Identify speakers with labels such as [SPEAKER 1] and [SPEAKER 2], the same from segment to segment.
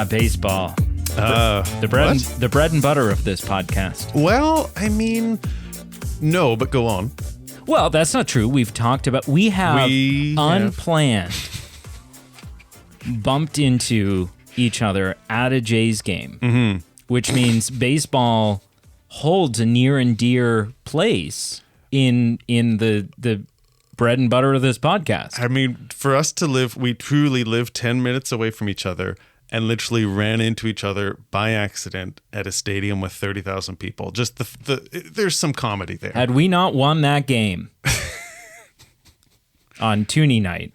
[SPEAKER 1] Baseball. The bread and butter of this podcast.
[SPEAKER 2] Well, I mean, no, but go on.
[SPEAKER 1] Well, that's not true. We've talked about... We have unplanned bumped into each other at a Jays game, which means baseball holds a near and dear place in the bread and butter of this podcast.
[SPEAKER 2] I mean, for us to live, we truly live 10 minutes away from each other and literally ran into each other by accident at a stadium with 30,000 people. Just there's some comedy there.
[SPEAKER 1] Had we not won that game on Toonie night,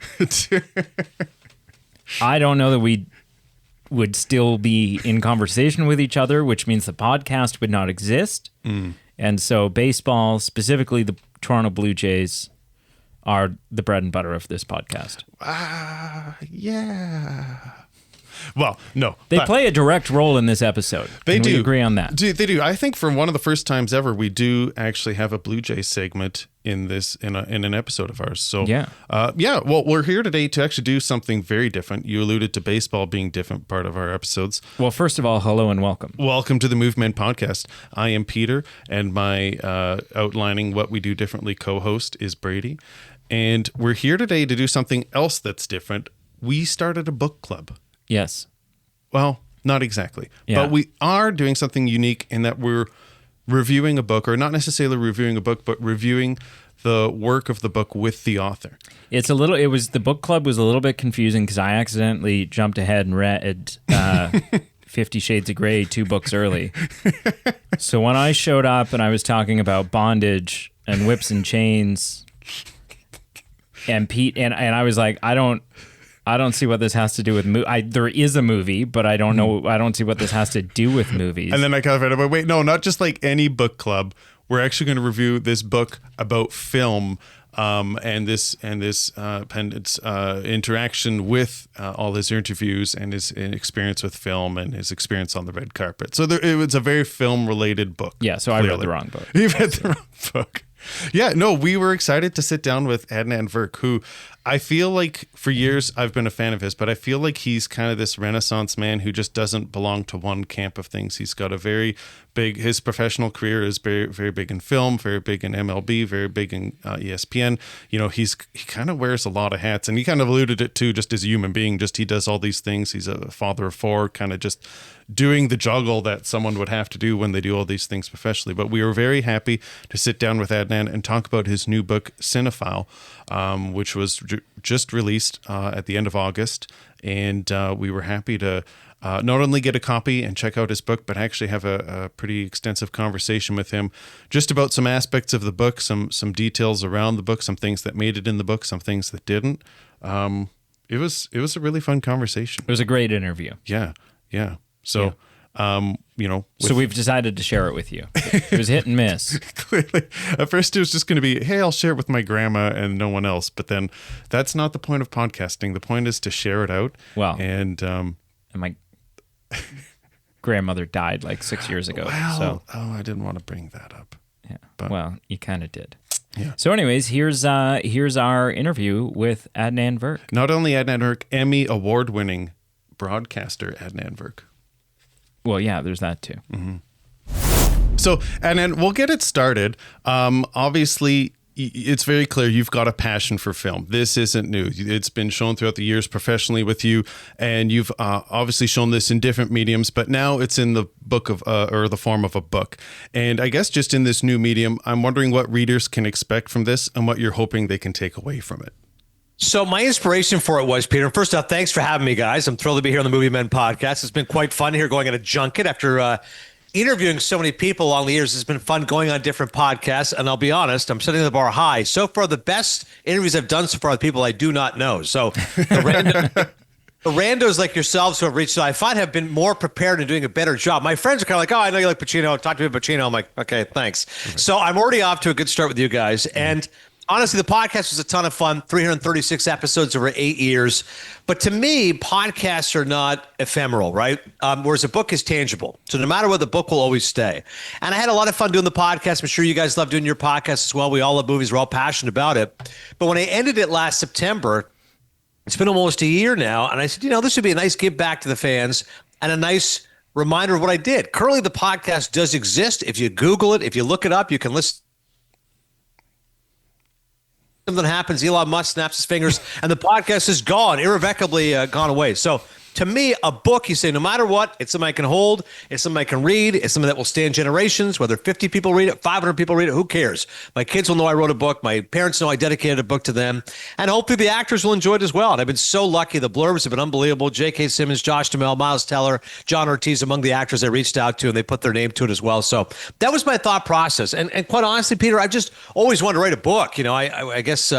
[SPEAKER 1] I don't know that we would still be in conversation with each other, which means the podcast would not exist. And so baseball, specifically the Toronto Blue Jays, are the bread and butter of this podcast.
[SPEAKER 2] Yeah. Well, no.
[SPEAKER 1] They play a direct role in this episode.
[SPEAKER 2] They do.
[SPEAKER 1] We agree on that.
[SPEAKER 2] They do. I think for one of the first times ever, we do actually have a Blue Jays segment in this in an episode of ours. So
[SPEAKER 1] yeah.
[SPEAKER 2] Well, we're here today to actually do something very different. You alluded to baseball being different part of our episodes.
[SPEAKER 1] Well, first of all, hello and welcome.
[SPEAKER 2] Welcome to the Movement Podcast. I am Peter, and my outlining what we do differently co-host is Brady. And we're here today to do something else that's different. We started a book club.
[SPEAKER 1] Yes.
[SPEAKER 2] Well, not exactly.
[SPEAKER 1] Yeah.
[SPEAKER 2] But we are doing something unique in that we're reviewing a book, or not necessarily reviewing a book, but reviewing the work of the book with the author.
[SPEAKER 1] The book club was a little bit confusing because I accidentally jumped ahead and read 50 Shades of Grey 2 books early. So when I showed up and I was talking about bondage and whips and chains and Pete, and I was like, I don't see what this has to do with there is a movie, but I don't know. I don't see what this has to do with movies.
[SPEAKER 2] And then I kind of read, wait, no, not just like any book club. We're actually going to review this book about film, and this Pendant's interaction with all his interviews and his experience with film and his experience on the red carpet. So it was a very film-related book.
[SPEAKER 1] Yeah, so
[SPEAKER 2] clearly.
[SPEAKER 1] I read the wrong book.
[SPEAKER 2] You read the wrong book. Yeah, no, we were excited to sit down with Adnan Virk, who I feel like for years I've been a fan of his, but I feel like he's kind of this Renaissance man who just doesn't belong to one camp of things. He's got a very big, his professional career is very, very big in film, very big in MLB, very big in ESPN. You know, he kind of wears a lot of hats, and he kind of alluded it too, just as a human being, just he does all these things. He's a father of 4, kind of just doing the juggle that someone would have to do when they do all these things professionally. But we were very happy to sit down with Adnan and talk about his new book, Cinephile, which was just released at the end of August. And we were happy to not only get a copy and check out his book, but actually have a pretty extensive conversation with him just about some aspects of the book, some details around the book, some things that made it in the book, some things that didn't. It was a really fun conversation.
[SPEAKER 1] It was a great interview.
[SPEAKER 2] Yeah. So,
[SPEAKER 1] so we've decided to share it with you. It was hit and miss.
[SPEAKER 2] Clearly. At first it was just going to be, hey, I'll share it with my grandma and no one else. But then that's not the point of podcasting. The point is to share it out.
[SPEAKER 1] Well,
[SPEAKER 2] and
[SPEAKER 1] my grandmother died like 6 years ago.
[SPEAKER 2] I didn't want to bring that up.
[SPEAKER 1] Yeah.
[SPEAKER 2] But,
[SPEAKER 1] well, you kind of did.
[SPEAKER 2] Yeah.
[SPEAKER 1] So anyways, here's our interview with Adnan Virk.
[SPEAKER 2] Not only Adnan Virk, Emmy award-winning broadcaster Adnan Virk.
[SPEAKER 1] Well, yeah, there's that too.
[SPEAKER 2] Mm-hmm. So, Adnan, we'll get it started. Obviously, it's very clear you've got a passion for film. This isn't new. It's been shown throughout the years professionally with you, and you've obviously shown this in different mediums, but now it's in the book of or the form of a book. And I guess just in this new medium, I'm wondering what readers can expect from this and what you're hoping they can take away from it.
[SPEAKER 3] So my inspiration for it was, Peter, first off, thanks for having me, guys. I'm thrilled to be here on the Movie Men Podcast. It's been quite fun here going on a junket after interviewing so many people along the years. It's been fun going on different podcasts. And I'll be honest, I'm setting the bar high. So far, the best interviews I've done so far with people I do not know. So the randos like yourselves who have reached out, I find have been more prepared and doing a better job. My friends are kind of like, oh, I know you like Pacino. Talk to me about Pacino. I'm like, okay, thanks. Okay. So I'm already off to a good start with you guys. And honestly, the podcast was a ton of fun, 336 episodes over 8 years. But to me, podcasts are not ephemeral, right? Whereas a book is tangible. So no matter what, the book will always stay. And I had a lot of fun doing the podcast. I'm sure you guys love doing your podcast as well. We all love movies. We're all passionate about it. But when I ended it last September, it's been almost a year now. And I said, this would be a nice give back to the fans. and a nice reminder of what I did. Currently, the podcast does exist. If you Google it, if you look it up, you can listen. Something happens, Elon Musk snaps his fingers, and the podcast is gone, irrevocably gone away. So to me, a book, you say, no matter what, it's something I can hold, it's something I can read, it's something that will stand generations, whether 50 people read it, 500 people read it, who cares? My kids will know I wrote a book. My parents know I dedicated a book to them. And hopefully the actors will enjoy it as well. And I've been so lucky. The blurbs have been unbelievable. J.K. Simmons, Josh Duhamel, Miles Teller, John Ortiz, among the actors I reached out to, and they put their name to it as well. So that was my thought process. And quite honestly, Peter, I've just always wanted to write a book. You know, I guess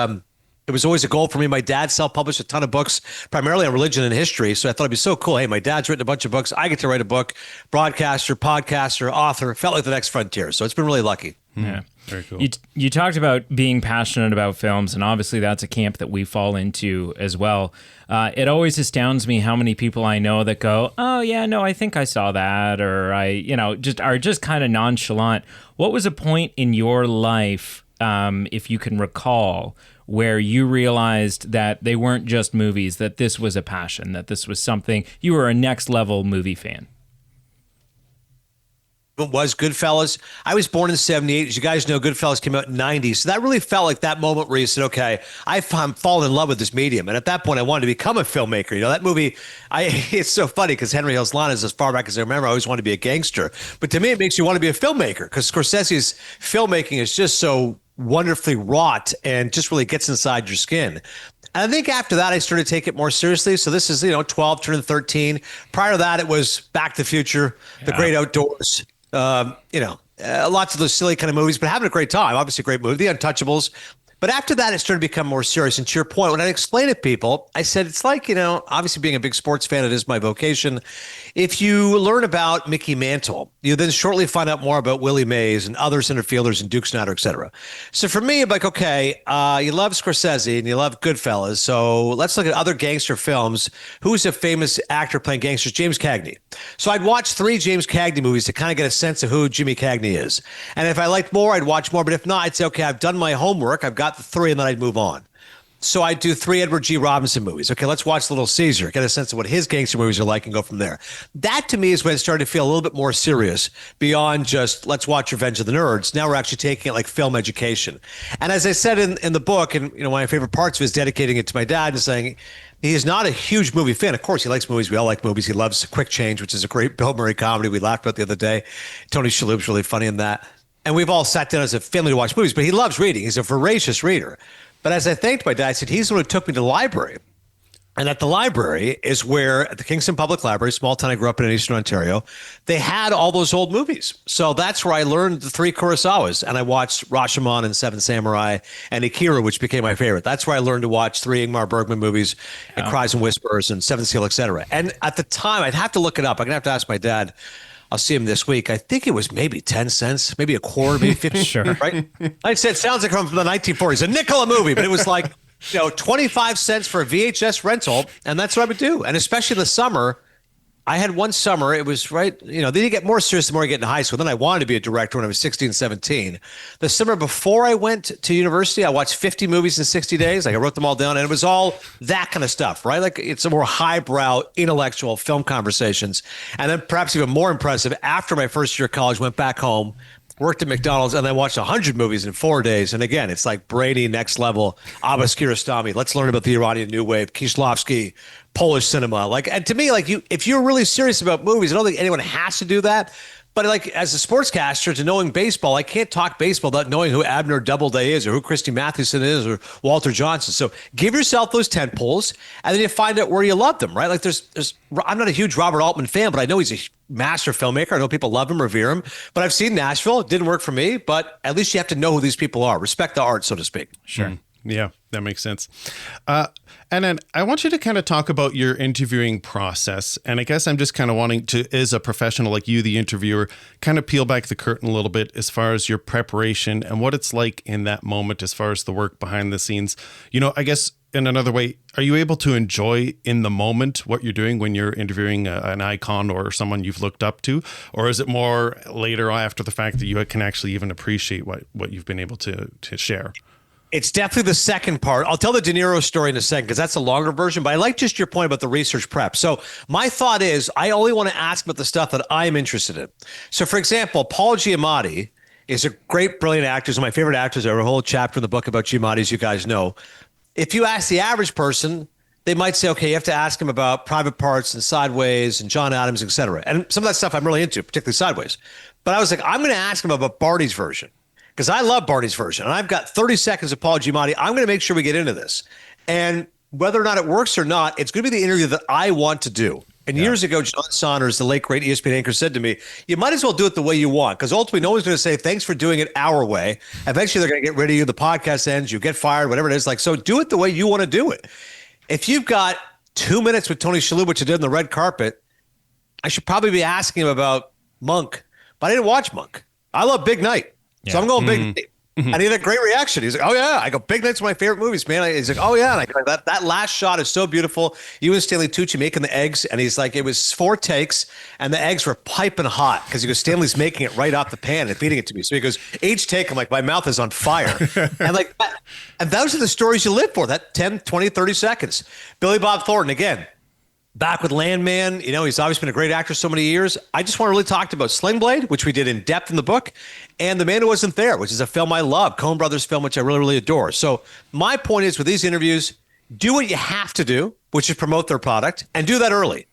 [SPEAKER 3] it was always a goal for me. My dad self-published a ton of books, primarily on religion and history. So I thought it'd be so cool. Hey, my dad's written a bunch of books. I get to write a book. Broadcaster, podcaster, author. Felt like the next frontier. So it's been really lucky.
[SPEAKER 1] Yeah.
[SPEAKER 2] Very cool.
[SPEAKER 1] You talked about being passionate about films, and obviously that's a camp that we fall into as well. It always astounds me how many people I know that go, oh, yeah, no, I think I saw that, or are just kind of nonchalant. What was a point in your life, if you can recall, where you realized that they weren't just movies, that this was a passion, that this was something, you were a next level movie fan?
[SPEAKER 3] It was Goodfellas. I was born in 78. As you guys know, Goodfellas came out in 90. So that really felt like that moment where you said, okay, I'm falling in love with this medium. And at that point, I wanted to become a filmmaker. You know, that movie, it's so funny because Henry Hill's line is, as far back as I remember, I always wanted to be a gangster. But to me, it makes you want to be a filmmaker because Scorsese's filmmaking is just so wonderfully wrought and just really gets inside your skin. And I think after that, I started to take it more seriously. So this is, 12, turning 13. Prior to that, it was Back to the Future, The Great Outdoors, lots of those silly kind of movies, but having a great time. Obviously a great movie, The Untouchables. But after that, it started to become more serious. And to your point, when I explain it to people, I said, it's like, obviously being a big sports fan, it is my vocation. If you learn about Mickey Mantle, you then shortly find out more about Willie Mays and other center fielders and Duke Snider, et cetera. So for me, I'm like, okay, you love Scorsese and you love Goodfellas. So let's look at other gangster films. Who's a famous actor playing gangsters? James Cagney. So I'd watch 3 James Cagney movies to kind of get a sense of who Jimmy Cagney is. And if I liked more, I'd watch more. But if not, I'd say, okay, I've done my homework. I've got the 3, and then I'd move on. So I do 3 Edward G. Robinson movies. Okay, let's watch Little Caesar, get a sense of what his gangster movies are like and go from there. That to me is when it started to feel a little bit more serious beyond just let's watch Revenge of the Nerds. Now we're actually taking it like film education. And as I said in the book, and one of my favorite parts was dedicating it to my dad and saying, he is not a huge movie fan. Of course, he likes movies. We all like movies. He loves Quick Change, which is a great Bill Murray comedy we laughed about the other day. Tony Shalhoub's really funny in that. And we've all sat down as a family to watch movies, but he loves reading. He's a voracious reader. But as I thanked my dad, I said, he's the one who took me to the library. And at the library is where, at the Kingston Public Library, small town I grew up in Eastern Ontario, they had all those old movies. So that's where I learned the 3 Kurosawas. And I watched Rashomon and Seven Samurai and Akira, which became my favorite. That's where I learned to watch 3 Ingmar Bergman movies, and Cries and Whispers and Seventh Seal, et cetera. And at the time, I'd have to look it up. I'm going to have to ask my dad. I'll see him this week. I think it was maybe 10 cents, maybe a quarter, maybe 50.
[SPEAKER 1] Sure.
[SPEAKER 3] Right? I said, it sounds like from the 1940s, a nickel a movie, but it was like, 25 cents for a VHS rental. And that's what I would do. And especially in the summer, I had one summer, it was right, then you get more serious the more you get into high school. Then I wanted to be a director when I was 16, 17. The summer before I went to university, I watched 50 movies in 60 days. Like I wrote them all down and it was all that kind of stuff, right? Like it's a more highbrow, intellectual film conversations. And then perhaps even more impressive, after my first year of college, went back home, worked at McDonald's, and then watched 100 movies in 4 days. And again, it's like Brady, next level, Abbas Kiarostami. Let's learn about the Iranian New Wave, Kieślowski, Polish cinema. And to me, if you're really serious about movies, I don't think anyone has to do that. But as a sportscaster, to knowing baseball, I can't talk baseball without knowing who Abner Doubleday is or who Christy Mathewson is or Walter Johnson. So give yourself those tent poles and then you find out where you love them, right? Like I'm not a huge Robert Altman fan, but I know he's a master filmmaker. I know people love him, revere him, but I've seen Nashville. It didn't work for me, but at least you have to know who these people are. Respect the art, so to speak.
[SPEAKER 1] Sure.
[SPEAKER 2] Yeah, that makes sense. And then I want you to kind of talk about your interviewing process. And I guess I'm just kind of wanting to, as a professional like you, the interviewer, kind of peel back the curtain a little bit as far as your preparation and what it's like in that moment as far as the work behind the scenes. I guess in another way, are you able to enjoy in the moment what you're doing when you're interviewing an icon or someone you've looked up to? Or is it more later after the fact that you can actually even appreciate what you've been able to share?
[SPEAKER 3] It's definitely the second part. I'll tell the De Niro story in a second because that's a longer version, but I like just your point about the research prep. So my thought is I only want to ask about the stuff that I'm interested in. So for example, Paul Giamatti is a great, brilliant actor. He's one of my favorite actors. I have a whole chapter in the book about Giamatti, as you guys know. If you ask the average person, they might say, okay, you have to ask him about Private Parts and Sideways and John Adams, et cetera. And some of that stuff I'm really into, particularly Sideways. But I was like, I'm going to ask him about Barney's version because I love Barney's version. And I've got 30 seconds of Paul Giamatti. I'm going to make sure we get into this. And whether or not it works or not, it's going to be the interview that I want to do. And years ago, John Saunders, the late great ESPN anchor, said to me, you might as well do it the way you want, because ultimately no one's going to say, thanks for doing it our way. Eventually, they're going to get rid of you. The podcast ends. You get fired, whatever it is. Like, so do it the way you want to do it. If you've got 2 minutes with Tony Shalhoub, which I did on the red carpet, I should probably be asking him about Monk. But I didn't watch Monk. I love Big Night. So I'm going Big Night. And he had a great reaction. He's like, oh, yeah. I go, Big Night's one of my favorite movies, man. He's like, oh, yeah. And I go, that last shot is so beautiful. You and Stanley Tucci making the eggs. And he's like, it was 4 takes, and the eggs were piping hot because he goes, Stanley's making it right off the pan and feeding it to me. So he goes, each take, I'm like, my mouth is on fire. And like, and those are the stories you live for, that 10, 20, 30 seconds. Billy Bob Thornton, again, back with Landman. You know, he's always been a great actor so many years. I just want to really talk about Sling Blade, which we did in depth in the book, and The Man Who Wasn't There, which is a film I love, Coen Brothers film, which I really, really adore. So my point is with these interviews, do what you have to do, which is promote their product, and do that early.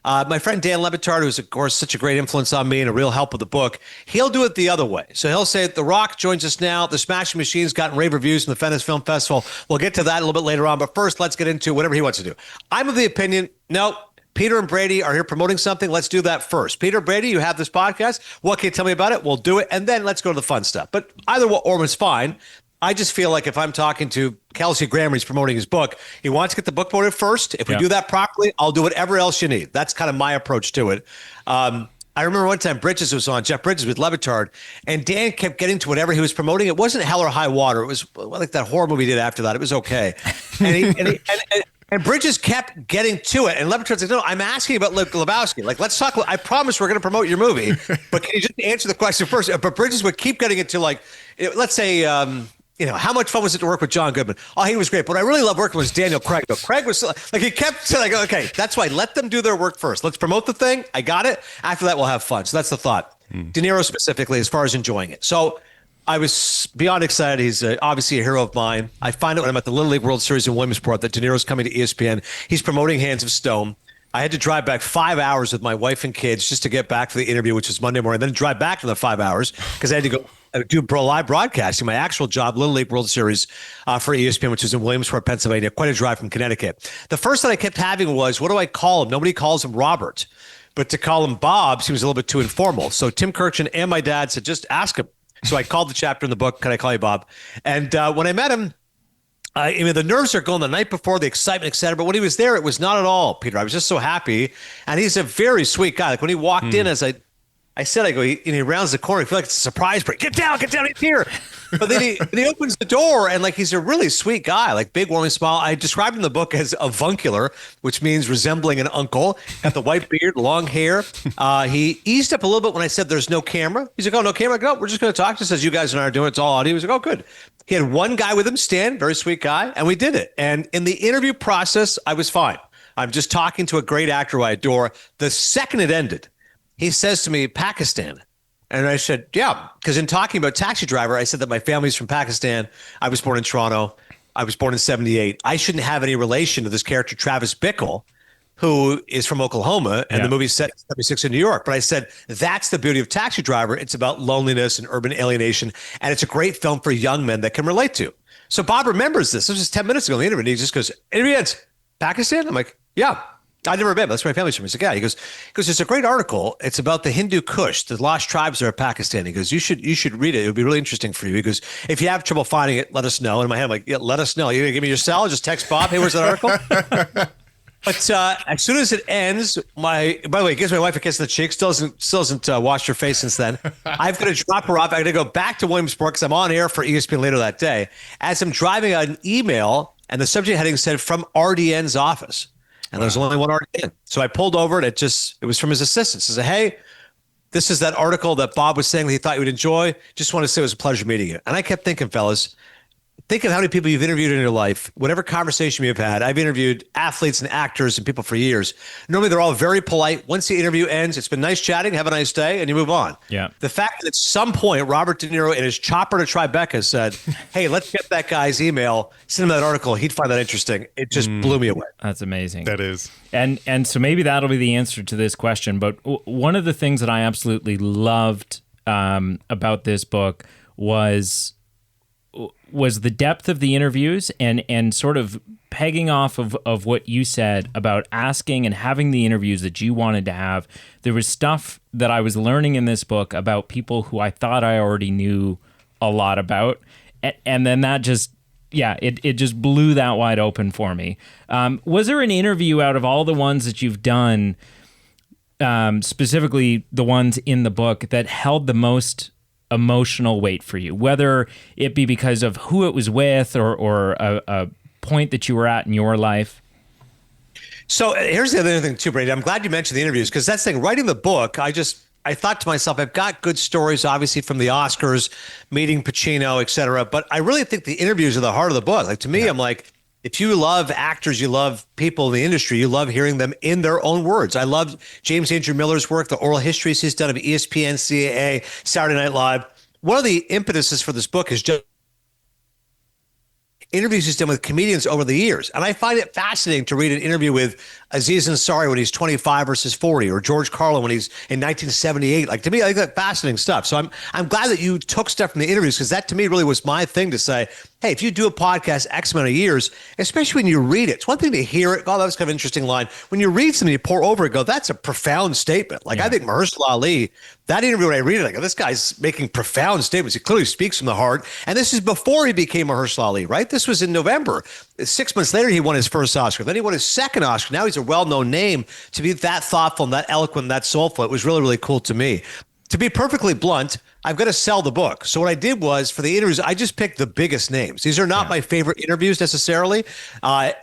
[SPEAKER 3] My friend Dan Levitard, who's, of course, such a great influence on me and a real help with the book, he'll do it the other way. So he'll say, The Rock joins us now. The Smashing Machines gotten rave reviews from the Venice Film Festival. We'll get to that a little bit later on. But first, let's get into whatever he wants to do. I'm of the opinion, no, Peter and Brady are here promoting something. Let's do that first. Peter, Brady, you have this podcast. What can you tell me about it? We'll do it. And then let's go to the fun stuff. But either or is fine. I just feel like if I'm talking to Kelsey Grammer, he's promoting his book, he wants to get the book promoted first. If we do that properly, I'll do whatever else you need. That's kind of my approach to it. I remember one time Bridges was on, Jeff Bridges with Levitard, and Dan kept getting to whatever he was promoting. It wasn't Hell or High Water. It was like that horror movie he did after that. It was okay. And Bridges kept getting to it. And Levitard's like, no, I'm asking about Lebowski. Like, let's talk. I promise we're going to promote your movie. But can you just answer the question first? But Bridges would keep getting into, like, let's say, how much fun was it to work with John Goodman? Oh, he was great. But what I really love working with Daniel Craig. But Craig was like, he kept saying, like, okay, that's why. Let them do their work first. Let's promote the thing. I got it. After that, we'll have fun. So that's the thought. De Niro specifically, as far as enjoying it. So I was beyond excited. He's obviously a hero of mine. I find out when I'm at the Little League World Series in Williamsport that De Niro's coming to ESPN. He's promoting Hands of Stone. I had to drive back 5 hours with my wife and kids just to get back for the interview, which was Monday morning, then drive back for the 5 hours because I had to go do live broadcasting, my actual job, Little League World Series for ESPN, which is in Williamsport, Pennsylvania, quite a drive from Connecticut. The first thing I kept having was, what do I call him? Nobody calls him Robert, but to call him Bob seems a little bit too informal. So Tim Kirchin and my dad said, just ask him. So I called the chapter in the book, can I call you Bob? And when I met him, the nerves are going the night before, the excitement, et cetera. But when he was there, it was not at all, Peter. I was just so happy. And he's a very sweet guy. Like when he walked in, as I said, I go, he rounds the corner. I feel like it's a surprise break. Get down, he's here. But then he opens the door, and like he's a really sweet guy, like big warming smile. I described him in the book as avuncular, which means resembling an uncle. Got the white beard, long hair. He eased up a little bit when I said there's no camera. He's like, oh, no camera? I go, no, we're just going to talk just as you guys and I are doing. It's all audio. He's like, oh, good. He had one guy with him, Stan, very sweet guy, and we did it. And in the interview process, I was fine. I'm just talking to a great actor who I adore. The second it ended, he says to me, Pakistan. And I said, yeah, because in talking about Taxi Driver, I said that my family's from Pakistan. I was born in Toronto. I was born in 1978. I shouldn't have any relation to this character, Travis Bickle, who is from Oklahoma, and the movie's set in 76 in New York. But I said, that's the beauty of Taxi Driver. It's about loneliness and urban alienation, and it's a great film for young men that can relate to. So Bob remembers this. This was just 10 minutes ago in the interview, and he just goes, interview ends, Pakistan? I'm like, yeah. I've never been. That's where my family's from. He's like, yeah. He goes, there's a great article. It's about the Hindu Kush, the lost tribes that are Pakistan. He goes, you should read it. It would be really interesting for you. He goes, if you have trouble finding it, let us know. And in my head, I'm like, yeah, let us know. You gonna give me your cell? Just text Bob. Hey, where's that article? But as soon as it ends, by the way, it gives my wife a kiss on the cheek. Still hasn't washed her face since then. I've got to drop her off. I got to go back to Williamsport because I'm on air for ESPN later that day. As I'm driving an email, and the subject heading said from RDN's office. And there's only one RDN. So I pulled over, and it was from his assistant. He said, hey, this is that article that Bob was saying that he thought you would enjoy. Just want to say it was a pleasure meeting you. And I kept thinking, fellas, think of how many people you've interviewed in your life, whatever conversation you've had. I've interviewed athletes and actors and people for years. Normally, they're all very polite. Once the interview ends, it's been nice chatting, have a nice day, and you move on.
[SPEAKER 1] Yeah.
[SPEAKER 3] The fact that at some point, Robert De Niro in his chopper to Tribeca said, hey, let's get that guy's email, send him that article. He'd find that interesting. It just blew me away.
[SPEAKER 1] That's amazing.
[SPEAKER 2] That is.
[SPEAKER 1] And so maybe that'll be the answer to this question. But one of the things that I absolutely loved about this book was the depth of the interviews and sort of pegging off of what you said about asking and having the interviews that you wanted to have. There was stuff that I was learning in this book about people who I thought I already knew a lot about. And then that just, it just blew that wide open for me. Was there an interview out of all the ones that you've done, specifically the ones in the book, that held the most emotional weight for you, whether it be because of who it was with or a point that you were at in your life?
[SPEAKER 3] So here's the other thing too, Brady. I'm glad you mentioned the interviews, because that's the thing. Writing the book, I thought to myself, I've got good stories, obviously, from the Oscars, meeting Pacino, et cetera. But I really think the interviews are the heart of the book. Like, to me, I'm like, if you love actors, you love people in the industry, you love hearing them in their own words. I love James Andrew Miller's work, the oral histories he's done of ESPN, CAA, Saturday Night Live. One of the impetuses for this book is just interviews he's done with comedians over the years. And I find it fascinating to read an interview with Aziz Ansari when he's 25 versus 40, or George Carlin when he's in 1978. Like, to me, I think that's fascinating stuff. So I'm glad that you took stuff from the interviews, because that to me really was my thing to say, hey, if you do a podcast X amount of years, especially when you read it, it's one thing to hear it. Oh, that was kind of an interesting line. When you read something, you pour over it, go, that's a profound statement. Like, I think Mahershala Ali, that interview, when I read it, I go, this guy's making profound statements. He clearly speaks from the heart. And this is before he became Mahershala Ali, right? This was in November. 6 months later, he won his first Oscar. Then he won his second Oscar. Now he's a well-known name. To be that thoughtful and that eloquent and that soulful, it was really, really cool to me. To be perfectly blunt, I've got to sell the book. So what I did was, for the interviews, I just picked the biggest names. These are not my favorite interviews necessarily.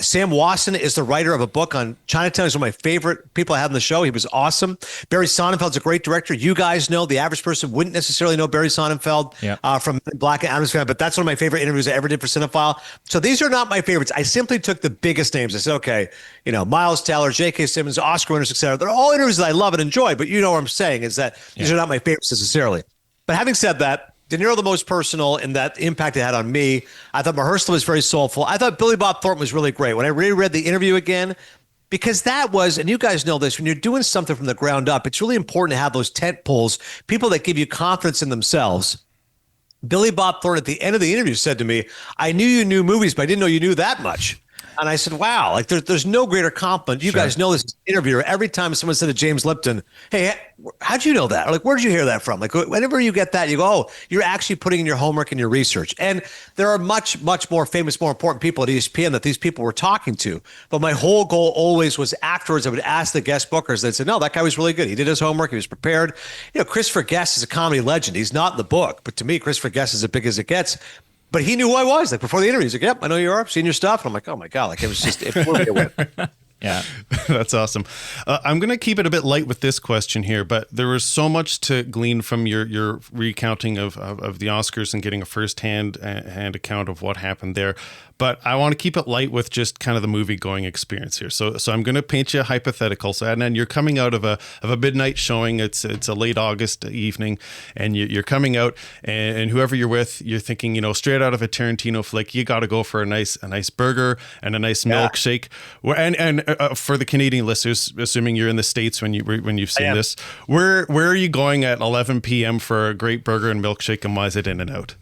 [SPEAKER 3] Sam Wasson is the writer of a book on Chinatown. He's one of my favorite people I had on the show. He was awesome. Barry Sonnenfeld's a great director. You guys know, the average person wouldn't necessarily know Barry Sonnenfeld from Black and Adam's Family, but that's one of my favorite interviews I ever did for Cinephile. So these are not my favorites. I simply took the biggest names. I said, okay, Miles Teller, J.K. Simmons, Oscar winners, et cetera. They're all interviews that I love and enjoy, but you know what I'm saying is that these are not my favorites necessarily. But having said that, De Niro the most personal in that impact it had on me. I thought Mahershala was very soulful. I thought Billy Bob Thornton was really great. When I reread the interview again, because that was, and you guys know this, when you're doing something from the ground up, it's really important to have those tent poles, people that give you confidence in themselves. Billy Bob Thornton at the end of the interview said to me, I knew you knew movies, but I didn't know you knew that much. And I said, wow, like there's no greater compliment. You guys know this as an interviewer. Every time someone said to James Lipton, hey, how'd you know that? Or like, where'd you hear that from? Like, whenever you get that, you go, oh, you're actually putting in your homework and your research. And there are much, much more famous, more important people at ESPN that these people were talking to. But my whole goal always was afterwards, I would ask the guest bookers, they'd say, no, that guy was really good. He did his homework. He was prepared. Christopher Guest is a comedy legend. He's not in the book. But to me, Christopher Guest is as big as it gets. But he knew who I was. Like, before the interview, he's like, yep, I know you are. I've seen your stuff. And I'm like, oh my God. Like, it was just, it blew me away.
[SPEAKER 1] Yeah.
[SPEAKER 2] That's awesome. I'm going to keep it a bit light with this question here, but there was so much to glean from your recounting of the Oscars and getting a firsthand account of what happened there. But I want to keep it light with just kind of the movie going experience here. So I'm going to paint you a hypothetical. So Adnan, you're coming out of a midnight showing. It's a late August evening, and you're coming out, and whoever you're with, you're thinking, straight out of a Tarantino flick, you got to go for a nice burger and a nice milkshake. And for the Canadian listeners, assuming you're in the States when you've seen this, where are you going at 11 p.m. for a great burger and milkshake, and why is it In-N-Out?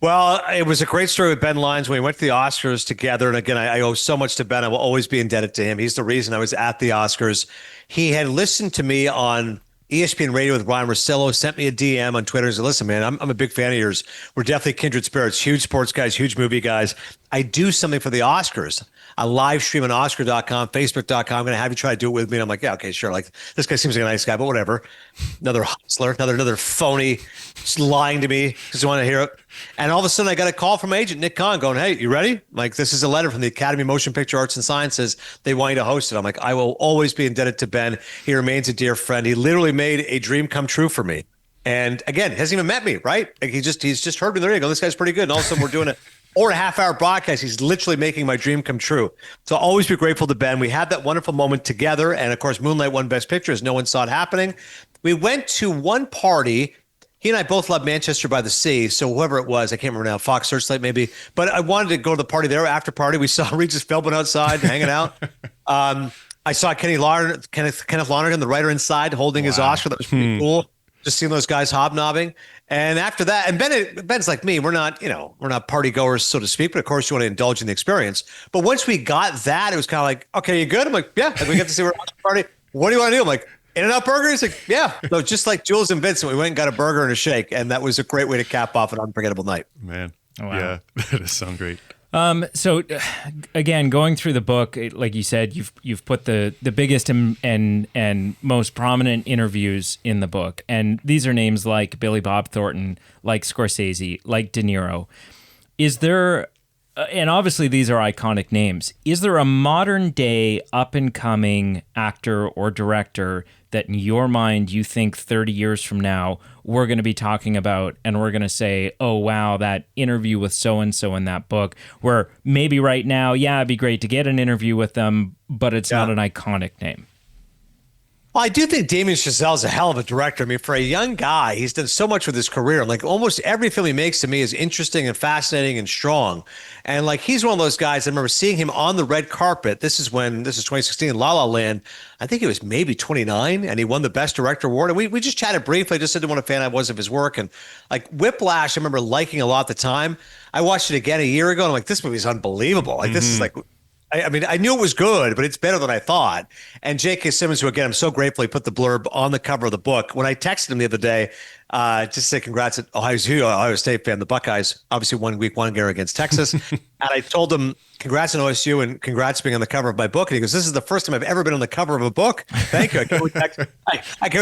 [SPEAKER 3] Well, it was a great story with Ben Lyons when we went to the Oscars together. And again, I owe so much to Ben. I will always be indebted to him. He's the reason I was at the Oscars. He had listened to me on ESPN Radio with Ryan Russillo, sent me a DM on Twitter and said, listen, man, I'm a big fan of yours. We're definitely kindred spirits, huge sports guys, huge movie guys. I do something for the Oscars. I live stream on Oscar.com, Facebook.com. I'm going to have you try to do it with me. And I'm like, yeah, okay, sure. Like, this guy seems like a nice guy, but whatever. Another hustler, another phony, just lying to me because he wanted to hear it. And all of a sudden, I got a call from my agent, Nick Kahn, going, hey, you ready? Like, this is a letter from the Academy of Motion Picture Arts and Sciences. They want you to host it. I'm like, I will always be indebted to Ben. He remains a dear friend. He literally made a dream come true for me. And again, hasn't even met me, right? Like, he's just heard me there. You go, this guy's pretty good. And all of a sudden, we're doing it or a half-hour broadcast. He's literally making my dream come true. So I'll always be grateful to Ben. We had that wonderful moment together. And of course, Moonlight won Best Picture as no one saw it happening. We went to one party. He and I both love Manchester by the Sea. So whoever it was, I can't remember now, Fox Searchlight maybe. But I wanted to go to the party there. After party, we saw Regis Philbin outside hanging out. I saw Kenneth Lonergan, the writer inside, holding his Oscar. That was pretty cool. Just seeing those guys hobnobbing. And after that, and Ben's like me, we're not party goers, so to speak, but of course you want to indulge in the experience. But once we got that, it was kind of like, okay, you good? I'm like, yeah. Like, we get to see we're watching the party. What do you want to do? I'm like, In-N-Out Burger? He's like, yeah. So just like Jules and Vincent, we went and got a burger and a shake. And that was a great way to cap off an unforgettable night.
[SPEAKER 2] Man.
[SPEAKER 1] Wow.
[SPEAKER 2] Yeah, that does sound great.
[SPEAKER 1] So again, going through the book, like you said, you've put the biggest and most prominent interviews in the book, and these are names like Billy Bob Thornton, like Scorsese, like De Niro. Is there, and obviously these are iconic names, is there a modern day up and coming actor or director that in your mind you think 30 years from now we're going to be talking about and we're going to say, oh, wow, that interview with so-and-so in that book, where maybe right now, yeah, it'd be great to get an interview with them, but it's not an iconic name?
[SPEAKER 3] Well, I do think Damien Chazelle is a hell of a director. I mean, for a young guy, he's done so much with his career. Like almost every film he makes to me is interesting and fascinating and strong. And like he's one of those guys. I remember seeing him on the red carpet. This is 2016, La La Land. I think he was maybe 29, and he won the Best Director award. And we just chatted briefly. I just said what a fan I was of his work. And like Whiplash, I remember liking a lot at the time. I watched it again a year ago, and I'm like, this movie's unbelievable. Like this is like. I mean, I knew it was good, but it's better than I thought. And J.K. Simmons, who, again, I'm so grateful he put the blurb on the cover of the book. When I texted him the other day, just to say congrats at Ohio State fan, the Buckeyes, obviously won week one game against Texas. And I told him, congrats on OSU and congrats being on the cover of my book. And he goes, this is the first time I've ever been on the cover of a book. Thank you. I can't wait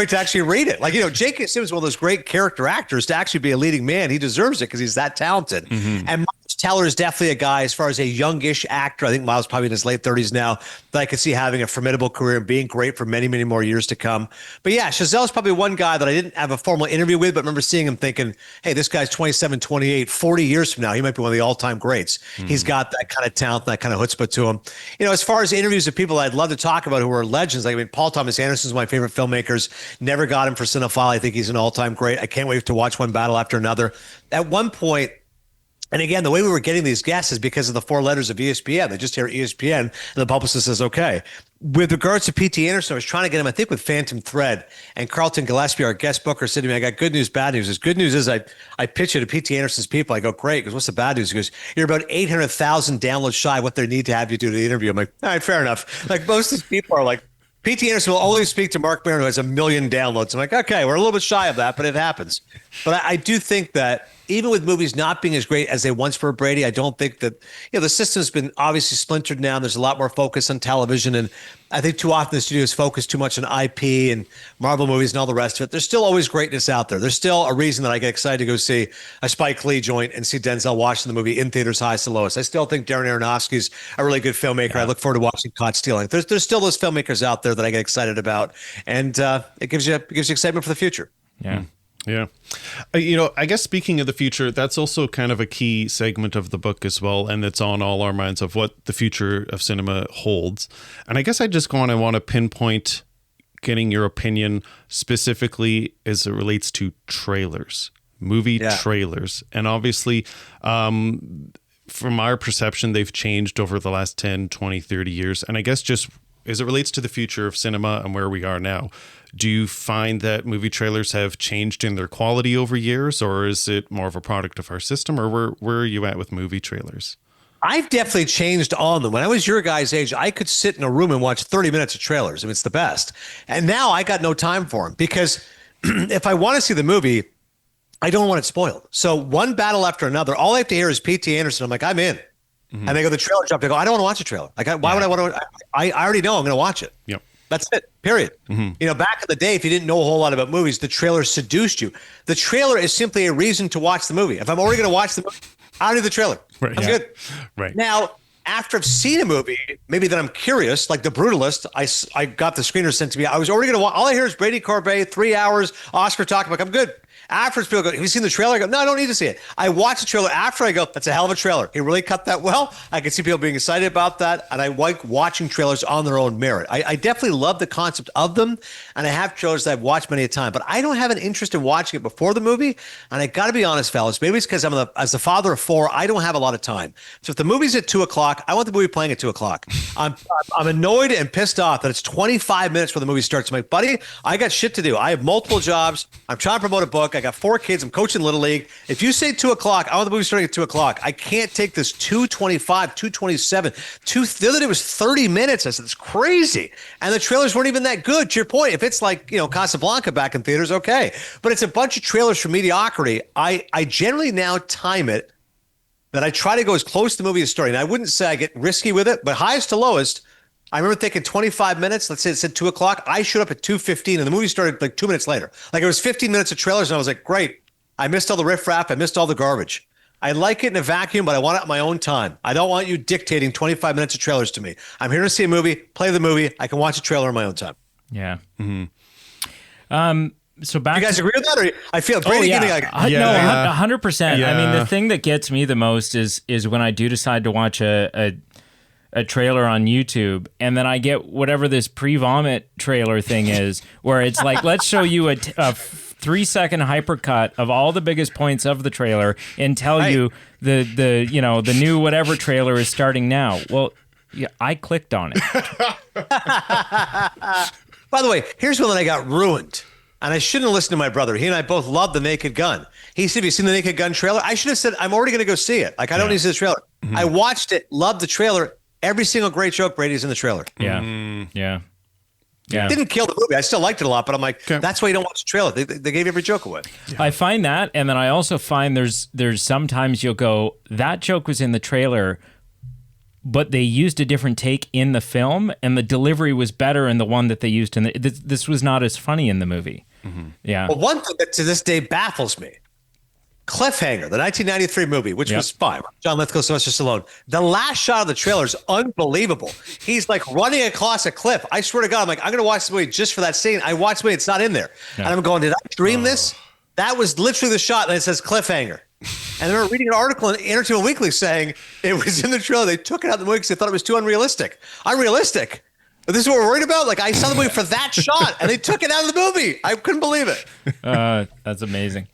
[SPEAKER 3] to actually read it. Like, J.K. Simmons is one of those great character actors to actually be a leading man. He deserves it because he's that talented. Mm-hmm. And Miles Teller is definitely a guy, as far as a youngish actor, I think Miles probably in his late 30s now, that I could see having a formidable career and being great for many, many more years to come. But yeah, Chazelle is probably one guy that I didn't have a formal interview with, but remember seeing him thinking, hey, this guy's 27, 28, 40 years from now, he might be one of the all-time greats. He's got that kind of talent, that kind of chutzpah to him. As far as interviews of people I'd love to talk about who are legends, like, I mean, Paul Thomas Anderson's one of my favorite filmmakers. Never got him for Cinephile. I think he's an all-time great. I can't wait to watch one battle after another. At one point, and again, the way we were getting these guests is because of the four letters of ESPN. They just hear ESPN, and the publicist says, okay. With regards to P.T. Anderson, I was trying to get him, I think, with Phantom Thread. And Carlton Gillespie, our guest booker, said to me, I got good news, bad news. His good news is I pitch it to P.T. Anderson's people. I go, great. He goes, what's the bad news? He goes, you're about 800,000 downloads shy of what they need to have you do the interview. I'm like, all right, fair enough. Like, most of these people are like, P.T. Anderson will only speak to Mark Maron, who has 1 million downloads. I'm like, okay, we're a little bit shy of that, but it happens. But I do think that even with movies not being as great as they once were, Brady, I don't think that, the system's been obviously splintered now. There's a lot more focus on television. And I think too often the studios focus too much on IP and Marvel movies and all the rest of it. There's still always greatness out there. There's still a reason that I get excited to go see a Spike Lee joint and see Denzel Washington the movie in theaters highest to lowest. I still think Darren Aronofsky's a really good filmmaker. Yeah. I look forward to watching Caught Stealing. There's still those filmmakers out there that I get excited about. And it gives you excitement for the future.
[SPEAKER 1] Yeah.
[SPEAKER 2] Yeah. I guess speaking of the future, that's also kind of a key segment of the book as well. And it's on all our minds of what the future of cinema holds. And I guess I just want to pinpoint getting your opinion specifically as it relates to trailers, movie trailers. And obviously, from our perception, they've changed over the last 10, 20, 30 years. And I guess just as it relates to the future of cinema and where we are now, do you find that movie trailers have changed in their quality over years, or is it more of a product of our system, or where are you at with movie trailers?
[SPEAKER 3] I've definitely changed on them. When I was your guys' age, I could sit in a room and watch 30 minutes of trailers. I mean, it's the best. And now I got no time for them because if I want to see the movie, I don't want it spoiled. So one battle after another, all I have to hear is P.T. Anderson. I'm like, I'm in. Mm-hmm. And they go, the trailer dropped. I go, I don't want to watch a trailer. Like, why would I want to? I already know I'm going to watch it.
[SPEAKER 2] Yep.
[SPEAKER 3] That's it, period. Mm-hmm. Back in the day, if you didn't know a whole lot about movies, the trailer seduced you. The trailer is simply a reason to watch the movie. If I'm already going to watch the movie, I don't need the trailer. Right. I'm good.
[SPEAKER 2] Right.
[SPEAKER 3] Now, after I've seen a movie, maybe that I'm curious, like The Brutalist, I got the screener sent to me. I was already going to watch. All I hear is Brady Corbet, 3 hours, Oscar talk. I'm like, I'm good. Afterwards, people go, have you seen the trailer? I go, no, I don't need to see it. I watch the trailer after. I go, that's a hell of a trailer. He really cut that well. I can see people being excited about that. And I like watching trailers on their own merit. I definitely love the concept of them. And I have trailers that I've watched many a time, but I don't have an interest in watching it before the movie. And I got to be honest, fellas, maybe it's because as the father of 4, I don't have a lot of time. So if the movie's at 2:00, I want the movie playing at 2:00. I'm annoyed and pissed off that it's 25 minutes before the movie starts. I'm like, buddy, I got shit to do. I have multiple jobs. I'm trying to promote a book. I got 4 kids. I'm coaching Little League. If you say 2:00, I want the movie starting at 2:00. I can't take this 2:25, 2:27. The other day was 30 minutes. I said, it's crazy. And the trailers weren't even that good. To your point, if it's like, Casablanca back in theaters, okay. But it's a bunch of trailers for mediocrity. I generally now time it that I try to go as close to the movie as starting. And I wouldn't say I get risky with it, but highest to lowest, I remember thinking 25 minutes. Let's say it said 2:00. I showed up at 2:15 and the movie started like 2 minutes later. Like it was 15 minutes of trailers and I was like, great. I missed all the riffraff. I missed all the garbage. I like it in a vacuum, but I want it in my own time. I don't want you dictating 25 minutes of trailers to me. I'm here to see a movie, play the movie. I can watch a trailer in my own time.
[SPEAKER 1] Yeah. Mm-hmm. So back.
[SPEAKER 3] You guys agree with that? Or I feel Brady giving like.
[SPEAKER 1] No, 100%. I mean, the thing that gets me the most is when I do decide to watch a trailer on YouTube, and then I get whatever this pre-vomit trailer thing is, where it's like, let's show you a 3-second hypercut of all the biggest points of the trailer and tell you the new whatever trailer is starting now. Well, yeah, I clicked on it.
[SPEAKER 3] By the way, here's one that I got ruined. And I shouldn't have listened to my brother. He and I both love The Naked Gun. He said, have you seen The Naked Gun trailer? I should have said, I'm already going to go see it. Like, I don't need to see the trailer. Mm-hmm. I watched it, loved the trailer. Every single great joke, Brady's in the trailer.
[SPEAKER 1] Yeah. Yeah.
[SPEAKER 3] It didn't kill the movie. I still liked it a lot, but I'm like, that's why you don't watch the trailer. They gave every joke away.
[SPEAKER 1] Yeah. I find that, and then I also find there's sometimes you'll go, that joke was in the trailer, but they used a different take in the film, and the delivery was better in the one that they used in the. This was not as funny in the movie. Mm-hmm. Yeah.
[SPEAKER 3] Well, one thing that to this day baffles me: Cliffhanger, the 1993 movie, which was fine. John Lithgow, Sylvester Stallone. The last shot of the trailer is unbelievable. He's like running across a cliff. I swear to God, I'm like, I'm going to watch the movie just for that scene. I watched the movie; it's not in there, and I'm going, did I dream this? That was literally the shot, and it says Cliffhanger. And I remember reading an article in Entertainment Weekly saying it was in the trailer. They took it out of the movie because they thought it was too unrealistic. Unrealistic? But this is what we're worried about? Like, I saw the movie for that shot, and they took it out of the movie. I couldn't believe it.
[SPEAKER 1] That's amazing.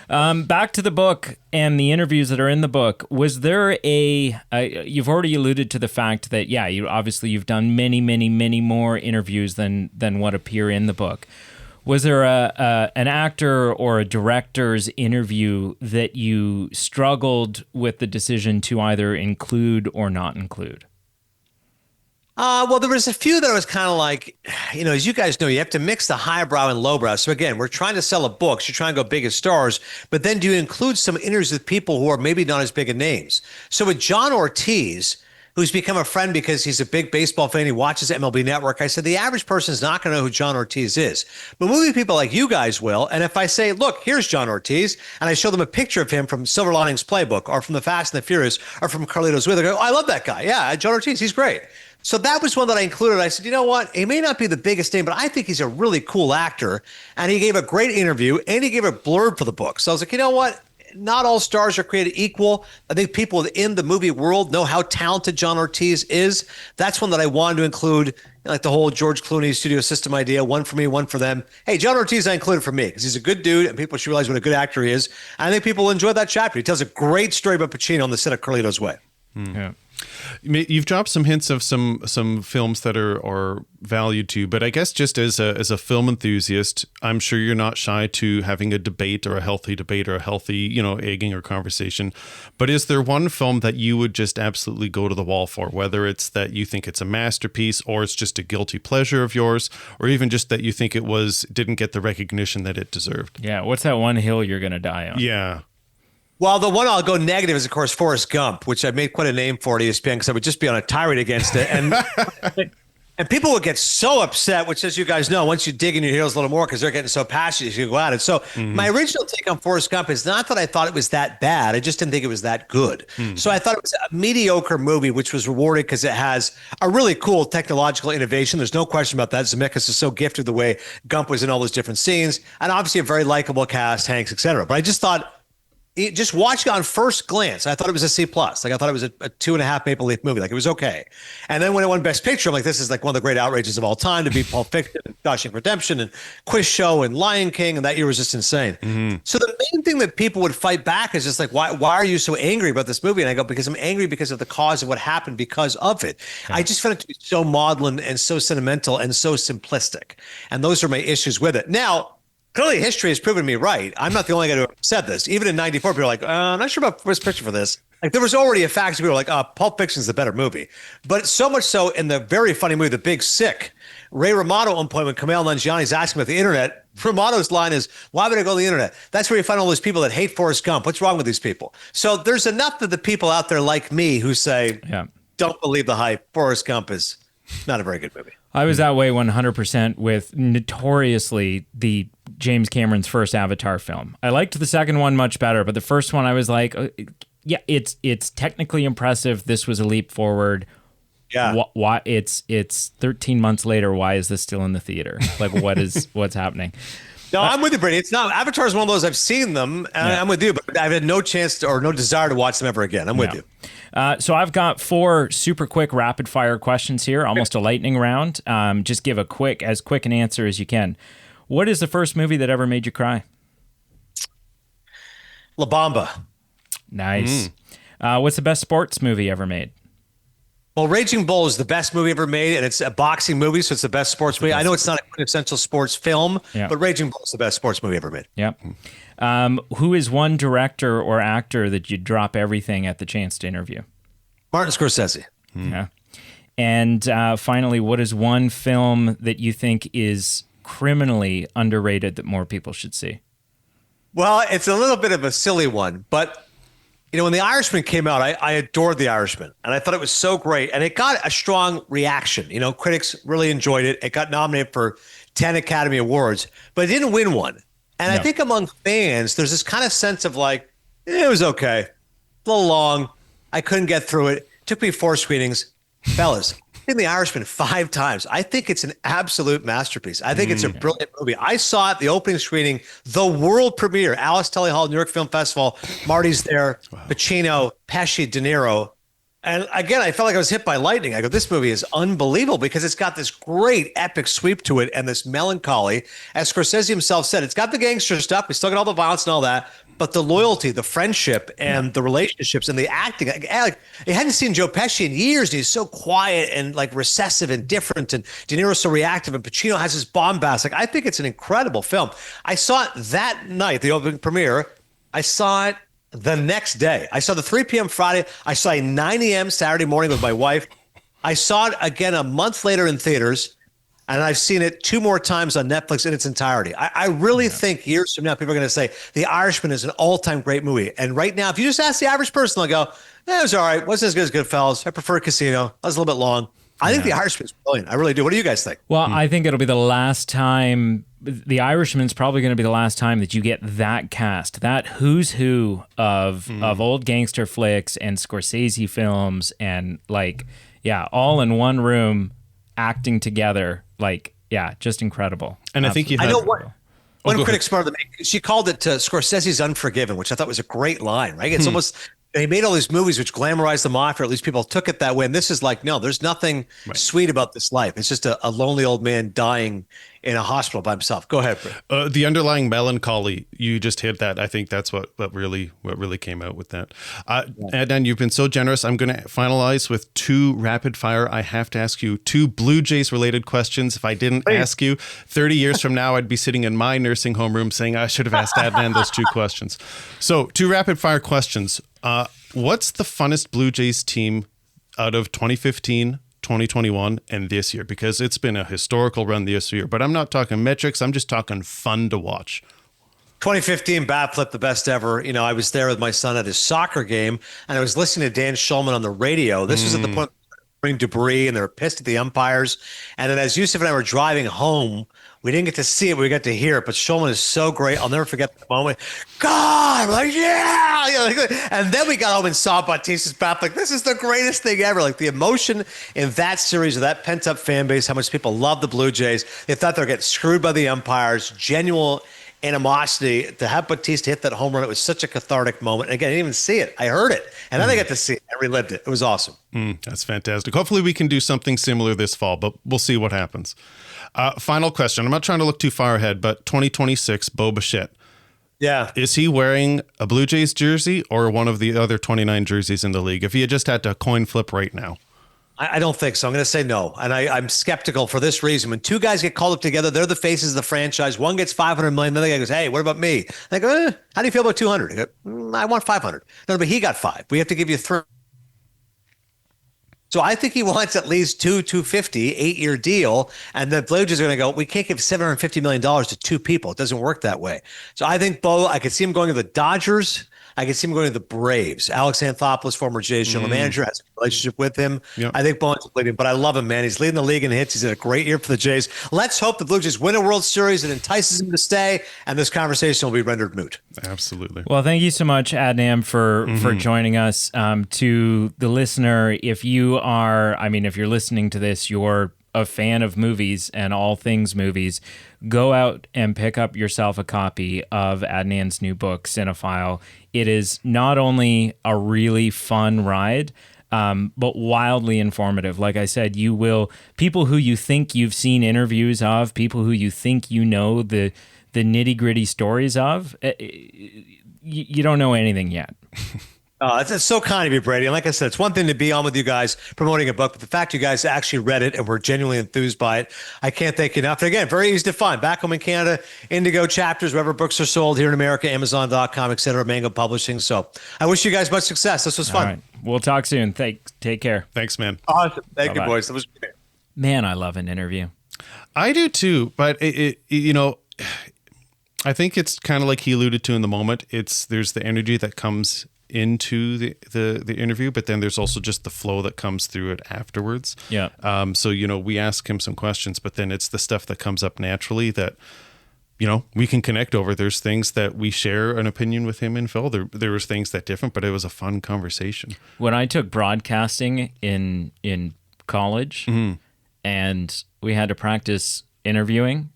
[SPEAKER 1] Back to the book and the interviews that are in the book. Was there you've already alluded to the fact that, you've done many, many, many more interviews than what appear in the book. Was there an actor or a director's interview that you struggled with the decision to either include or not include?
[SPEAKER 3] Well, there was a few that I was kind of like, as you guys know, you have to mix the highbrow and lowbrow. So again, we're trying to sell a book. So you're trying to go big as stars, but then do you include some interviews with people who are maybe not as big of names? So with John Ortiz, who's become a friend because he's a big baseball fan. He watches MLB Network. I said, the average person is not going to know who John Ortiz is. But movie people like you guys will. And if I say, look, here's John Ortiz, and I show them a picture of him from Silver Linings Playbook or from The Fast and the Furious or from Carlito's Way, they go, oh, I love that guy. Yeah, John Ortiz, he's great. So that was one that I included. I said, you know what? He may not be the biggest name, but I think he's a really cool actor. And he gave a great interview, and he gave a blurb for the book. So I was like, you know what? Not all stars are created equal. I think people in the movie world know how talented John Ortiz is. That's one that I wanted to include, like the whole George Clooney studio system idea, one for me, one for them. Hey, John Ortiz I included for me because he's a good dude and people should realize what a good actor he is. And I think people will enjoy that chapter. He tells a great story about Pacino on the set of Carlito's Way.
[SPEAKER 2] Yeah. You've dropped some hints of some films that are valued to you, but I guess just as a film enthusiast, I'm sure you're not shy to having a debate or a healthy debate or a healthy, egging or conversation. But is there one film that you would just absolutely go to the wall for, whether it's that you think it's a masterpiece or it's just a guilty pleasure of yours, or even just that you think didn't get the recognition that it deserved?
[SPEAKER 1] Yeah. What's that one hill you're going to die on?
[SPEAKER 2] Yeah.
[SPEAKER 3] Well, the one I'll go negative is, of course, Forrest Gump, which I made quite a name for at ESPN because I would just be on a tirade against it. And And people would get so upset, which, as you guys know, once you dig in your heels a little more because they're getting so passionate, you go at it. So my original take on Forrest Gump is not that I thought it was that bad. I just didn't think it was that good. So I thought it was a mediocre movie, which was rewarded because it has a really cool technological innovation. There's no question about that. Zemeckis is so gifted the way Gump was in all those different scenes. And obviously a very likable cast, Hanks, et cetera. But I just thought, just watching it on first glance, I thought it was a C+. Like, I thought it was a 2.5 Maple Leaf movie. Like, it was okay. And then when it won Best Picture, I'm like, this is like one of the great outrages of all time to beat Pulp Fiction and Shawshank Redemption and Quiz Show and Lion King. And that year was just insane. So the main thing that people would fight back is just like, why are you so angry about this movie? And I go, because I'm angry because of the cause of what happened because of it. I just found it to be so maudlin and so sentimental and so simplistic. And those are my issues with it. Now, clearly, history has proven me right. I'm not the only guy who said this. Even in '94, people were like, I'm not sure about Best Picture for this. Like, there was already a fact. People were like, Pulp Fiction's the better movie. But so much so in the very funny movie, The Big Sick, Ray Romano at one point when Kumail Nanjiani's asking about the internet, Romano's line is, why would I go to the internet? That's where you find all those people that hate Forrest Gump. What's wrong with these people? So there's enough of the people out there like me who say, don't believe the hype. Forrest Gump is not a very good movie.
[SPEAKER 1] I was that way 100% with notoriously the James Cameron's first Avatar film. I liked the second one much better, but the first one I was like, yeah, it's technically impressive. This was a leap forward.
[SPEAKER 3] Yeah.
[SPEAKER 1] Why it's 13 months later. Why is this still in the theater? Like, what's happening?
[SPEAKER 3] No, I'm with you, Brady. It's not. Avatar is one of those. I've seen them, and I'm with you, but I've had no chance to, or no desire to watch them ever again. I'm with you.
[SPEAKER 1] So I've got 4 super quick rapid fire questions here, almost a lightning round. Just give as quick an answer as you can. What is the first movie that ever made you cry?
[SPEAKER 3] La Bamba.
[SPEAKER 1] Nice. What's the best sports movie ever made?
[SPEAKER 3] Well, Raging Bull is the best movie ever made, and it's a boxing movie, so it's the best sports movie. I know it's not a quintessential sports film, but Raging Bull is the best sports movie ever made.
[SPEAKER 1] Yep. Who is one director or actor that you'd drop everything at the chance to interview?
[SPEAKER 3] Martin Scorsese.
[SPEAKER 1] Yeah. And finally, what is one film that you think is criminally underrated that more people should see?
[SPEAKER 3] Well, it's a little bit of a silly one, but when The Irishman came out, I adored The Irishman, and I thought it was so great, and it got a strong reaction. Critics really enjoyed it. It got nominated for 10 Academy Awards, but it didn't win one. And I think among fans, there's this kind of sense of like, it was okay, a little long. I couldn't get through it. Took me 4 screenings. Fellas, I've seen The Irishman 5 times. I think it's an absolute masterpiece. I think it's a brilliant movie. I saw it, the opening screening, the world premiere, Alice Tully Hall, New York Film Festival. Marty's there, Pacino, Pesci, De Niro. And again, I felt like I was hit by lightning. I go, this movie is unbelievable because it's got this great epic sweep to it and this melancholy. As Scorsese himself said, it's got the gangster stuff. We still got all the violence and all that. But the loyalty, the friendship, and the relationships and the acting. Like, I hadn't seen Joe Pesci in years. And he's so quiet and like recessive and different. And De Niro's so reactive. And Pacino has his bombast. Like, I think it's an incredible film. I saw it that night, the opening premiere. I saw it the next day. I saw the 3 p.m. Friday. I saw it 9 a.m. Saturday morning with my wife. I saw it again a month later in theaters. And I've seen it 2 more times on Netflix in its entirety. I really think years from now, people are going to say The Irishman is an all-time great movie. And right now, if you just ask the average person, they'll go, it was all right. Wasn't as good as Goodfellas. I prefer Casino. That was a little bit long. I think The Irishman is brilliant. I really do. What do you guys think?
[SPEAKER 1] Well, I think it'll be the last time. The Irishman's probably going to be the last time that you get that cast, that who's who of old gangster flicks and Scorsese films and all in one room acting together. Just incredible.
[SPEAKER 2] And
[SPEAKER 1] Absolutely.
[SPEAKER 2] I think you have...
[SPEAKER 3] One critic smarter than me, she called it Scorsese's Unforgiven, which I thought was a great line, right? It's almost, they made all these movies which glamorized the mafia, or at least people took it that way. And this is like, no, there's nothing sweet about this life. It's just a lonely old man dying in a hospital by himself. Go ahead, Brett.
[SPEAKER 2] The underlying melancholy, you just hit that. I think that's what really came out with that. Adnan, you've been so generous. I'm going to finalize with 2 rapid fire. I have to ask you 2 Blue Jays related questions. If I didn't ask you, 30 years from now, I'd be sitting in my nursing home room saying I should have asked Adnan those 2 questions. So 2 rapid fire questions. What's the funnest Blue Jays team out of 2015, 2021, and this year? Because it's been a historical run this year, but I'm not talking metrics. I'm just talking fun to watch.
[SPEAKER 3] 2015 bat flip, the best ever. I was there with my son at his soccer game, and I was listening to Dan Schulman on the radio. This was at the point bring debris, and they were pissed at the umpires. And then as Yusuf and I were driving home, we didn't get to see it, but we got to hear it. But Shulman is so great. I'll never forget the moment. God, we're like, yeah. And then we got home and saw Batista's bat. Like, this is the greatest thing ever. Like, the emotion in that series of that pent-up fan base, how much people love the Blue Jays. They thought they were getting screwed by the umpires. Genuine animosity. To have Batista hit that home run, it was such a cathartic moment. And again, I didn't even see it. I heard it. And then I got to see it. I relived it. It was awesome.
[SPEAKER 2] That's fantastic. Hopefully we can do something similar this fall, but we'll see what happens. Final question. I'm not trying to look too far ahead, but 2026, Bo Bichette.
[SPEAKER 3] Yeah.
[SPEAKER 2] Is he wearing a Blue Jays jersey or one of the other 29 jerseys in the league? If he had just had to coin flip right now.
[SPEAKER 3] I don't think so. I'm going to say no. And I'm skeptical for this reason. When two guys get called up together, they're the faces of the franchise. One gets $500 million. The other guy goes, hey, what about me? They go, how do you feel about 200? I go, I want 500. No, but he got 5. We have to give you 3. So I think he wants at least 250, 8-year deal. And the Blue Jays are going to go, we can't give $750 million to 2 people. It doesn't work that way. So I think Bo, I could see him going to the Dodgers. I could see him going to the Braves. Alex Anthopoulos, former Jays general manager, has a relationship with him. Yep. I think Bowen's leading, but I love him, man. He's leading the league in hits. He's had a great year for the Jays. Let's hope the Blue Jays win a World Series that entices him to stay, and this conversation will be rendered moot.
[SPEAKER 2] Absolutely.
[SPEAKER 1] Well, thank you so much, Adnan, for joining us. To the listener, if you're listening to this, you're a fan of movies and all things movies, go out and pick up yourself a copy of Adnan's new book, Cinephile. It is not only a really fun ride, but wildly informative. Like I said, people who you think you've seen interviews of, people who you think you know the nitty-gritty stories of, you don't know anything yet.
[SPEAKER 3] It's so kind of you, Brady. And like I said, it's one thing to be on with you guys promoting a book, but the fact you guys actually read it and were genuinely enthused by it, I can't thank you enough. And again, very easy to find. Back home in Canada, Indigo Chapters, wherever books are sold, here in America, Amazon.com, etc., Mango Publishing. So I wish you guys much success. This was fun.
[SPEAKER 1] All right. We'll talk soon. Take care.
[SPEAKER 2] Thanks, man.
[SPEAKER 3] Awesome. Thank
[SPEAKER 1] Bye-bye.
[SPEAKER 3] you, boys. That was great.
[SPEAKER 1] Man, I love an interview.
[SPEAKER 2] I do too, but I think it's kind of like he alluded to in the moment. There's the energy that comes into the interview, but then there's also just the flow that comes through it afterwards.
[SPEAKER 1] Yeah.
[SPEAKER 2] So we ask him some questions, but then it's the stuff that comes up naturally that we can connect over. There's things that we share an opinion with him and Phil. There was things that different, but it was a fun conversation. When
[SPEAKER 1] I took broadcasting in college, and we had to practice interviewing,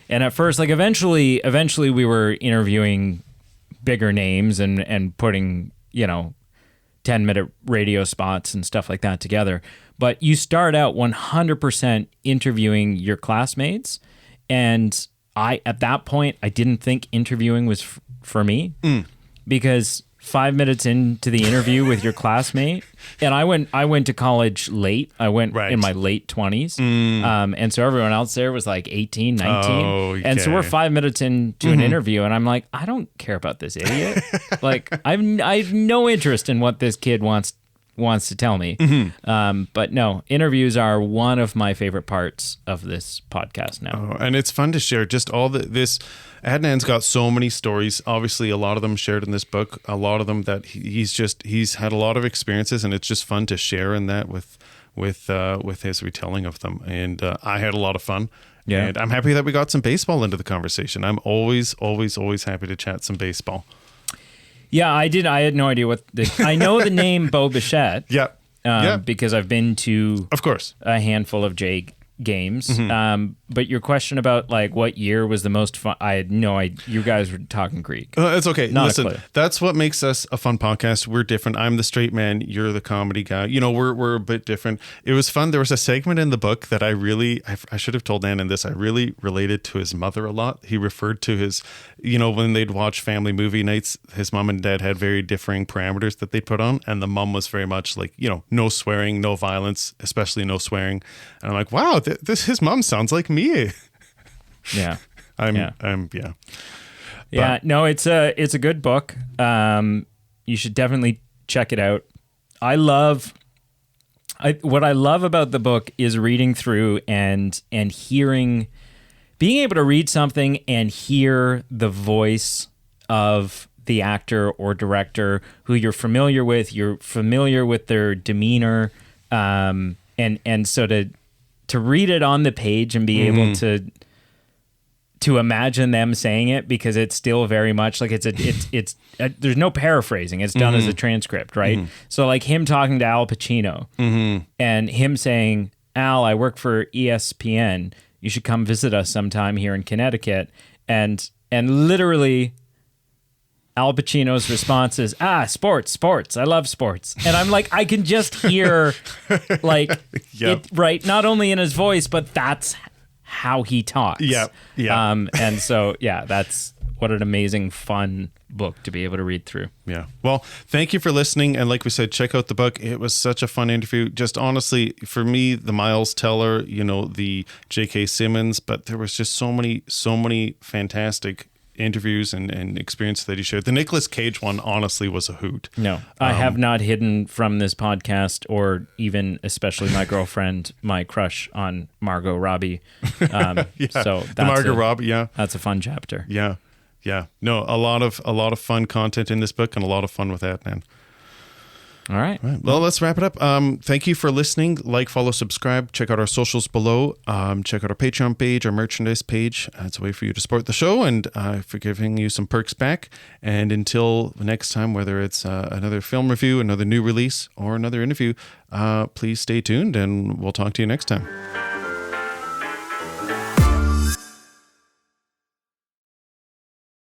[SPEAKER 1] and at first, eventually we were interviewing bigger names and putting 10-minute radio spots and stuff like that together. But you start out 100% interviewing your classmates. And at that point, I didn't think interviewing was for me because 5 minutes into the interview with your classmate, and I went to college late. I went in my late 20s. And so everyone else there was 18, 19.
[SPEAKER 2] Okay.
[SPEAKER 1] And so we're 5 minutes into an interview, and I'm like, I don't care about this idiot. I have no interest in what this kid wants to tell me. But no, interviews are one of my favorite parts of this podcast now.
[SPEAKER 2] And it's fun to share just all this. Adnan's got so many stories. Obviously, a lot of them shared in this book. A lot of them that he's had a lot of experiences, and it's just fun to share in that with his retelling of them. And I had a lot of fun. Yeah. And I'm happy that we got some baseball into the conversation. I'm always, always, always happy to chat some baseball.
[SPEAKER 1] Yeah, I did. I had no idea I know the name Bo Bichette.
[SPEAKER 2] Yeah.
[SPEAKER 1] Because I've been to,
[SPEAKER 2] of course,
[SPEAKER 1] a handful of Jay games. But your question about what year was the most fun, I had no idea. You guys were talking Greek.
[SPEAKER 2] It's okay.
[SPEAKER 1] Not
[SPEAKER 2] Listen, that's what makes us a fun podcast. We're different. I'm the straight man. You're the comedy guy. We're a bit different. It was fun. There was a segment in the book that I should have told Ann this. I really related to his mother a lot. He referred to his, when they'd watch family movie nights, his mom and dad had very differing parameters that they put on. And the mom was very much no swearing, no violence, especially no swearing. And I'm like, wow, his mom sounds like me.
[SPEAKER 1] Yeah.
[SPEAKER 2] Yeah.
[SPEAKER 1] No, it's a good book. You should definitely check it out. What I love about the book is reading through and being able to read something and hear the voice of the actor or director who you're familiar with. You're familiar with their demeanor. And so to read it on the page and be able to imagine them saying it, because it's still very much like it's there's no paraphrasing. It's done as a transcript, right? So like him talking to Al Pacino and him saying, Al, I work for ESPN. You should come visit us sometime here in Connecticut. And literally Al Pacino's response is, sports. I love sports. And I'm like, I can just hear like it, right, not only in his voice, but that's how he talks.
[SPEAKER 2] Yeah.
[SPEAKER 1] And so, that's what an amazing, fun book to be able to read through.
[SPEAKER 2] Yeah. Well, thank you for listening. And like we said, check out the book. It was such a fun interview. Just honestly, for me, the Miles Teller, the J.K. Simmons, but there was just so many fantastic interviews and experience that he shared. The Nicolas Cage one honestly was a hoot.
[SPEAKER 1] No, I have not hidden from this podcast, or even especially my girlfriend, my crush on Margot Robbie. So
[SPEAKER 2] the Margot Robbie,
[SPEAKER 1] that's a fun chapter.
[SPEAKER 2] Yeah. No, a lot of fun content in this book, and a lot of fun with Adnan.
[SPEAKER 1] All right.
[SPEAKER 2] Well, let's wrap it up. Thank you for listening. Like, follow, subscribe. Check out our socials below. Check out our Patreon page, our merchandise page. It's a way for you to support the show and for giving you some perks back. And until the next time, whether it's another film review, another new release, or another interview, please stay tuned, and we'll talk to you next time.